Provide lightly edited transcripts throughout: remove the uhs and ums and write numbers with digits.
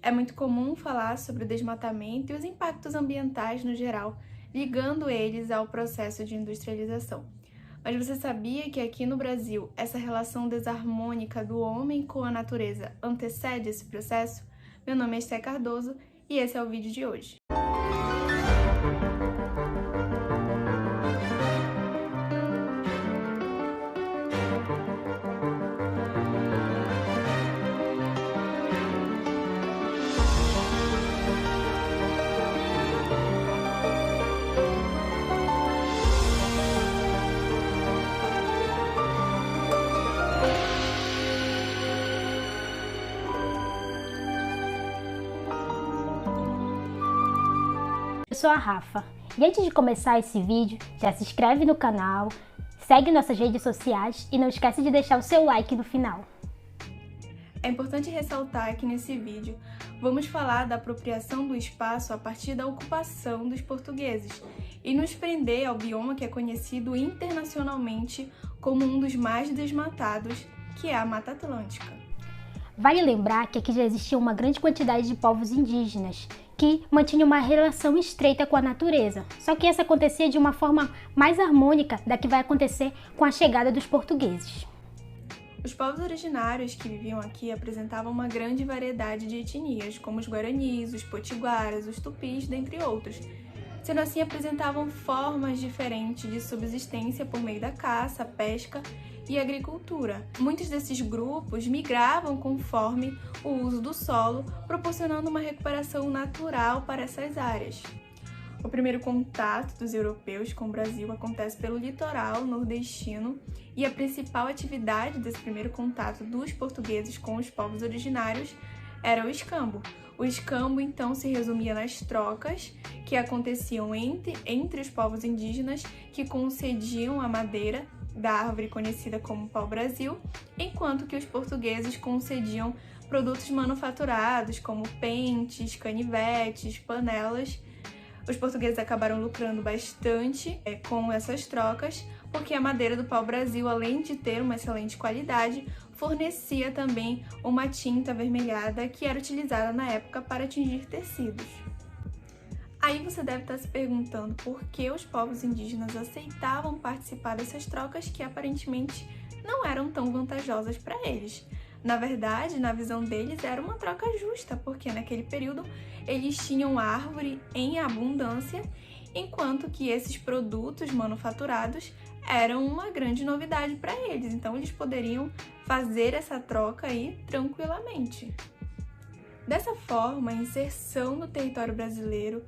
É muito comum falar sobre o desmatamento e os impactos ambientais no geral, ligando eles ao processo de industrialização. Mas você sabia que aqui no Brasil, essa relação desarmônica do homem com a natureza antecede esse processo? Meu nome é Esté Cardoso e esse é o vídeo de hoje. Eu sou a Rafa e antes de começar esse vídeo, já se inscreve no canal, segue nossas redes sociais e não esquece de deixar o seu like no final. É importante ressaltar que nesse vídeo vamos falar da apropriação do espaço a partir da ocupação dos portugueses e nos prender ao bioma que é conhecido internacionalmente como um dos mais desmatados, que é a Mata Atlântica. Vale lembrar que aqui já existia uma grande quantidade de povos indígenas que mantinham uma relação estreita com a natureza, só que essa acontecia de uma forma mais harmônica da que vai acontecer com a chegada dos portugueses. Os povos originários que viviam aqui apresentavam uma grande variedade de etnias, como os guaranis, os potiguaras, os tupis, dentre outros. Sendo assim, apresentavam formas diferentes de subsistência por meio da caça, pesca e agricultura. Muitos desses grupos migravam conforme o uso do solo, proporcionando uma recuperação natural para essas áreas. O primeiro contato dos europeus com o Brasil acontece pelo litoral nordestino e a principal atividade desse primeiro contato dos portugueses com os povos originários era o escambo. O escambo, então, se resumia nas trocas que aconteciam entre os povos indígenas que concediam a madeira da árvore conhecida como pau-brasil, enquanto que os portugueses concediam produtos manufaturados como pentes, canivetes, panelas. Os portugueses acabaram lucrando bastante com essas trocas, porque a madeira do pau-brasil, além de ter uma excelente qualidade, fornecia também uma tinta avermelhada que era utilizada na época para tingir tecidos. Aí você deve estar se perguntando por que os povos indígenas aceitavam participar dessas trocas que aparentemente não eram tão vantajosas para eles. Na verdade, na visão deles, era uma troca justa, porque naquele período eles tinham árvore em abundância, enquanto que esses produtos manufaturados eram uma grande novidade para eles. Então eles poderiam fazer essa troca aí tranquilamente. Dessa forma, a inserção no território brasileiro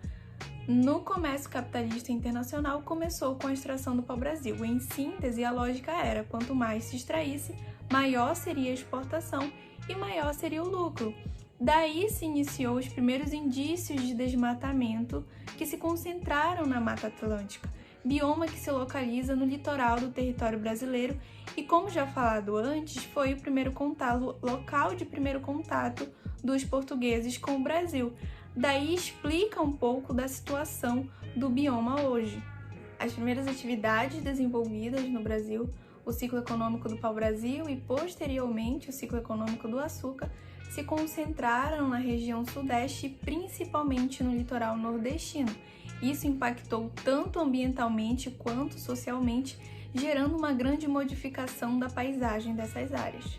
no comércio capitalista internacional começou com a extração do pau-brasil. Em síntese, a lógica era: quanto mais se extraísse, maior seria a exportação e maior seria o lucro. Daí se iniciou os primeiros indícios de desmatamento que se concentraram na Mata Atlântica, bioma que se localiza no litoral do território brasileiro e, como já falado antes, foi o primeiro local de primeiro contato dos portugueses com o Brasil. Daí explica um pouco da situação do bioma hoje. As primeiras atividades desenvolvidas no Brasil, o ciclo econômico do pau-brasil e, posteriormente, o ciclo econômico do açúcar, se concentraram na região sudeste, principalmente no litoral nordestino. Isso impactou tanto ambientalmente quanto socialmente, gerando uma grande modificação da paisagem dessas áreas.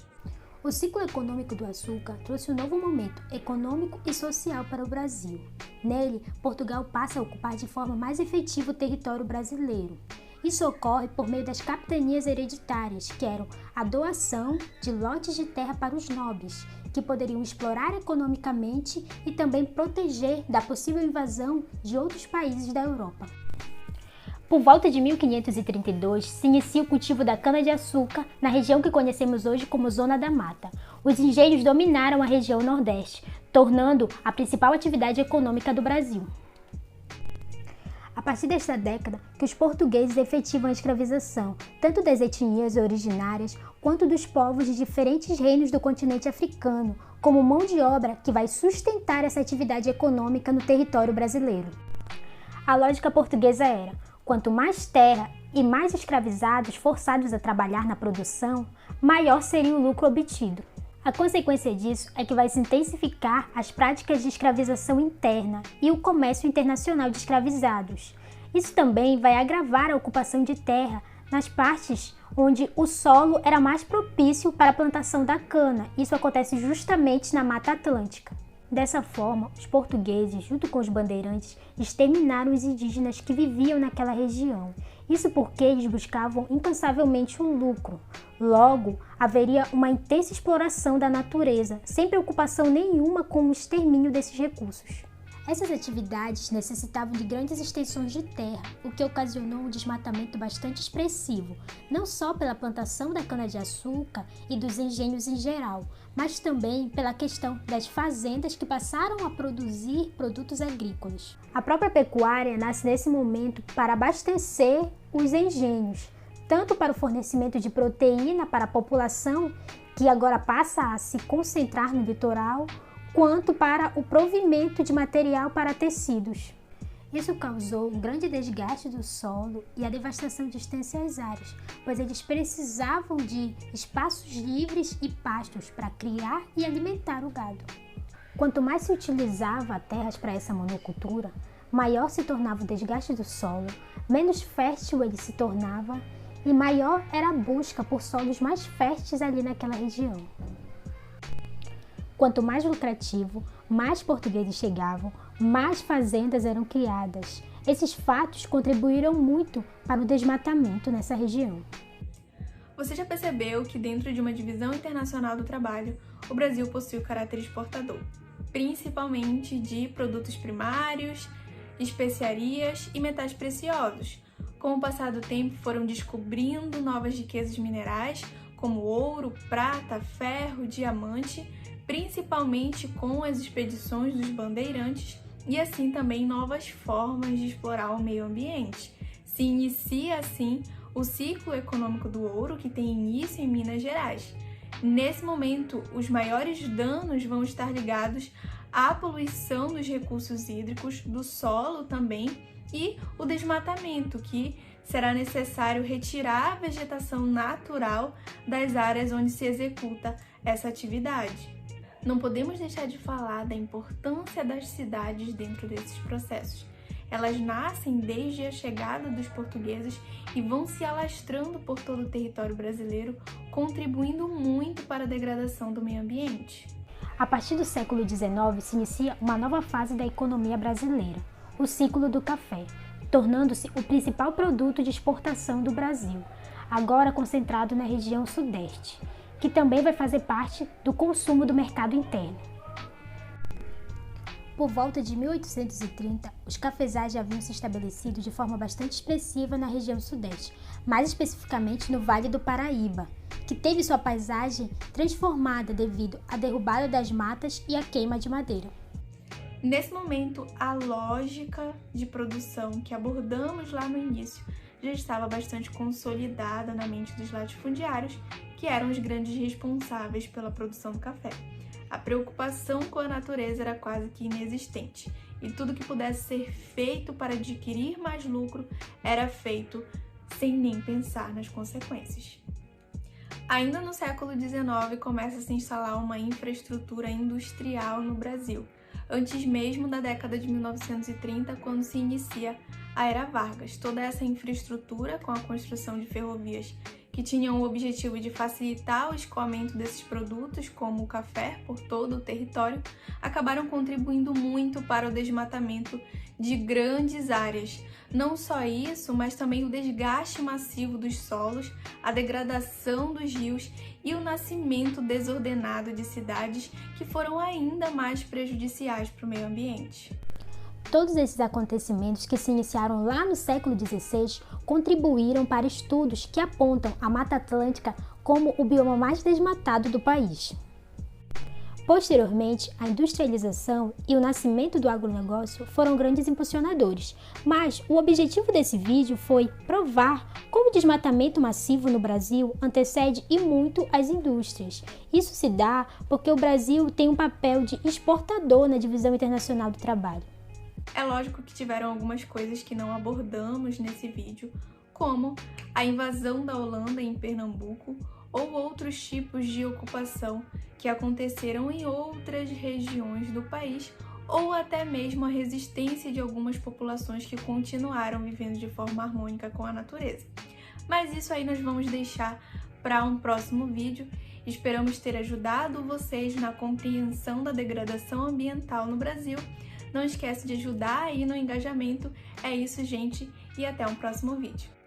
O ciclo econômico do açúcar trouxe um novo momento econômico e social para o Brasil. Nele, Portugal passa a ocupar de forma mais efetiva o território brasileiro. Isso ocorre por meio das capitanias hereditárias, que eram a doação de lotes de terra para os nobres, que poderiam explorar economicamente e também proteger da possível invasão de outros países da Europa. Por volta de 1532, se inicia o cultivo da cana-de-açúcar na região que conhecemos hoje como Zona da Mata. Os engenhos dominaram a região Nordeste, tornando a principal atividade econômica do Brasil. A partir desta década, que os portugueses efetivam a escravização, tanto das etnias originárias quanto dos povos de diferentes reinos do continente africano, como mão de obra que vai sustentar essa atividade econômica no território brasileiro. A lógica portuguesa era: quanto mais terra e mais escravizados forçados a trabalhar na produção, maior seria o lucro obtido. A consequência disso é que vai se intensificar as práticas de escravização interna e o comércio internacional de escravizados. Isso também vai agravar a ocupação de terra nas partes onde o solo era mais propício para a plantação da cana. Isso acontece justamente na Mata Atlântica. Dessa forma, os portugueses, junto com os bandeirantes, exterminaram os indígenas que viviam naquela região. Isso porque eles buscavam incansavelmente o lucro. Logo, haveria uma intensa exploração da natureza, sem preocupação nenhuma com o extermínio desses recursos. Essas atividades necessitavam de grandes extensões de terra, o que ocasionou um desmatamento bastante expressivo, não só pela plantação da cana-de-açúcar e dos engenhos em geral, mas também pela questão das fazendas que passaram a produzir produtos agrícolas. A própria pecuária nasce nesse momento para abastecer os engenhos, tanto para o fornecimento de proteína para a população, que agora passa a se concentrar no litoral, quanto para o provimento de material para tecidos. Isso causou um grande desgaste do solo e a devastação de extensas áreas, pois eles precisavam de espaços livres e pastos para criar e alimentar o gado. Quanto mais se utilizava terras para essa monocultura, maior se tornava o desgaste do solo, menos fértil ele se tornava e maior era a busca por solos mais férteis ali naquela região. Quanto mais lucrativo, mais portugueses chegavam, mais fazendas eram criadas. Esses fatos contribuíram muito para o desmatamento nessa região. Você já percebeu que dentro de uma divisão internacional do trabalho, o Brasil possui o caráter exportador, principalmente de produtos primários, especiarias e metais preciosos. Com o passar do tempo, foram descobrindo novas riquezas minerais, como ouro, prata, ferro, diamante, principalmente com as expedições dos bandeirantes e assim também novas formas de explorar o meio ambiente. Se inicia assim o ciclo econômico do ouro, que tem início em Minas Gerais. Nesse momento, os maiores danos vão estar ligados à poluição dos recursos hídricos, do solo também, e o desmatamento, que será necessário retirar a vegetação natural das áreas onde se executa essa atividade. Não podemos deixar de falar da importância das cidades dentro desses processos. Elas nascem desde a chegada dos portugueses e vão se alastrando por todo o território brasileiro, contribuindo muito para a degradação do meio ambiente. A partir do século XIX se inicia uma nova fase da economia brasileira, o ciclo do café, tornando-se o principal produto de exportação do Brasil, agora concentrado na região sudeste, que também vai fazer parte do consumo do mercado interno. Por volta de 1830, os cafezais já haviam se estabelecido de forma bastante expressiva na região sudeste, mais especificamente no Vale do Paraíba, que teve sua paisagem transformada devido à derrubada das matas e à queima de madeira. Nesse momento, a lógica de produção que abordamos lá no início já estava bastante consolidada na mente dos latifundiários, que eram os grandes responsáveis pela produção do café. A preocupação com a natureza era quase que inexistente, e tudo que pudesse ser feito para adquirir mais lucro era feito sem nem pensar nas consequências. Ainda no século XIX começa a se instalar uma infraestrutura industrial no Brasil, antes mesmo da década de 1930, quando se inicia a Era Vargas. Toda essa infraestrutura, com a construção de ferrovias que tinham o objetivo de facilitar o escoamento desses produtos, como o café, por todo o território, acabaram contribuindo muito para o desmatamento de grandes áreas. Não só isso, mas também o desgaste massivo dos solos, a degradação dos rios e o nascimento desordenado de cidades que foram ainda mais prejudiciais para o meio ambiente. Todos esses acontecimentos que se iniciaram lá no século XVI contribuíram para estudos que apontam a Mata Atlântica como o bioma mais desmatado do país. Posteriormente, a industrialização e o nascimento do agronegócio foram grandes impulsionadores, mas o objetivo desse vídeo foi provar como o desmatamento massivo no Brasil antecede e muito as indústrias. Isso se dá porque o Brasil tem um papel de exportador na divisão internacional do trabalho. É lógico que tiveram algumas coisas que não abordamos nesse vídeo, como a invasão da Holanda em Pernambuco ou outros tipos de ocupação que aconteceram em outras regiões do país, ou até mesmo a resistência de algumas populações que continuaram vivendo de forma harmônica com a natureza. Mas isso aí nós vamos deixar para um próximo vídeo. Esperamos ter ajudado vocês na compreensão da degradação ambiental no Brasil. Não esquece de ajudar aí no engajamento. É isso, gente, e até um próximo vídeo.